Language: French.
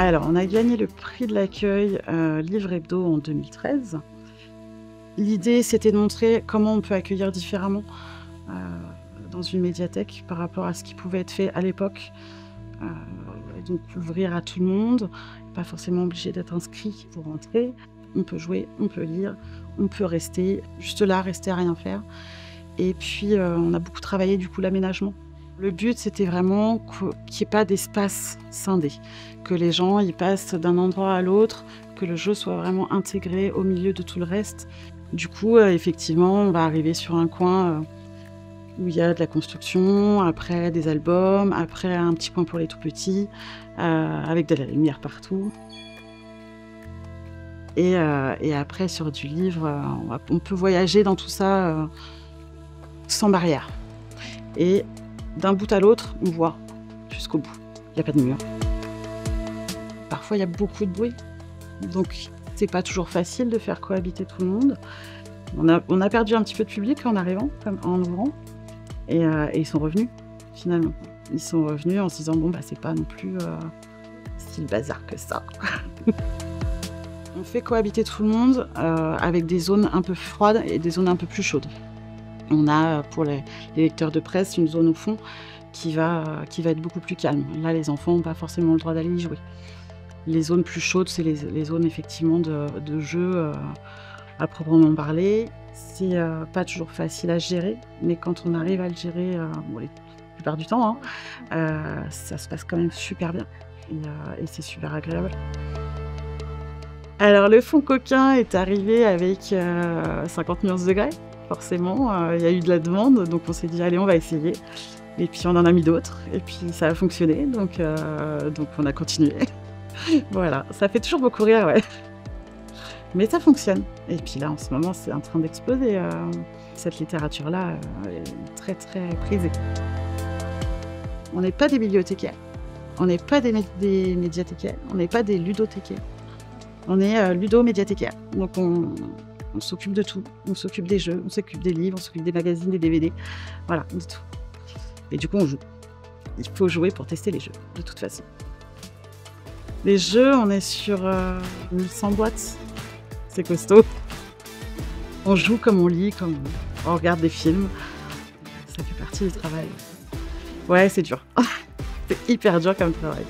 Alors, on a gagné le prix de l'accueil Livre Hebdo en 2013. L'idée, c'était de montrer comment on peut accueillir différemment dans une médiathèque par rapport à ce qui pouvait être fait à l'époque. Donc, ouvrir à tout le monde, pas forcément obligé d'être inscrit pour rentrer. On peut jouer, on peut lire, on peut rester juste là, rester à rien faire. Et puis, on a beaucoup travaillé du coup l'aménagement. Le but, c'était vraiment qu'il n'y ait pas d'espace scindé, que les gens y passent d'un endroit à l'autre, que le jeu soit vraiment intégré au milieu de tout le reste. Du coup, effectivement, on va arriver sur un coin où il y a de la construction, après des albums, après un petit coin pour les tout petits, avec de la lumière partout. Et après, sur du livre, on peut voyager dans tout ça sans barrière. Et d'un bout à l'autre, on voit jusqu'au bout. Il n'y a pas de mur. Parfois, il y a beaucoup de bruit. Donc, c'est pas toujours facile de faire cohabiter tout le monde. On a perdu un petit peu de public en arrivant, en ouvrant. Et ils sont revenus, finalement. Ils sont revenus en se disant, bon, bah, c'est pas non plus si le bazar que ça. On fait cohabiter tout le monde avec des zones un peu froides et des zones un peu plus chaudes. On a, pour les lecteurs de presse, une zone au fond qui va être beaucoup plus calme. Là, les enfants n'ont pas forcément le droit d'aller y jouer. Les zones plus chaudes, c'est les zones effectivement de jeu à proprement parler. C'est pas toujours facile à gérer, mais quand on arrive à le gérer, la plupart du temps, ça se passe quand même super bien. Et c'est super agréable. Alors, le fond coquin est arrivé avec 50 nuances de grès. Forcément, il y a eu de la demande, donc on s'est dit allez, on va essayer. Et puis on en a mis d'autres, et puis ça a fonctionné, donc on a continué. Voilà, ça fait toujours beaucoup rire, ouais. Mais ça fonctionne. Et puis là, en ce moment, c'est en train d'exploser. Cette littérature-là est très très prisée. On n'est pas des bibliothécaires, on n'est pas des médiathécaires, on n'est pas des ludothécaires. On est ludo-médiathécaires. Donc on s'occupe de tout. On s'occupe des jeux, on s'occupe des livres, on s'occupe des magazines, des DVD. Voilà, de tout. Et du coup, on joue. Il faut jouer pour tester les jeux, de toute façon. Les jeux, on est sur 1100 boîtes. C'est costaud. On joue comme on lit, comme on regarde des films. Ça fait partie du travail. Ouais, c'est dur. C'est hyper dur comme travail.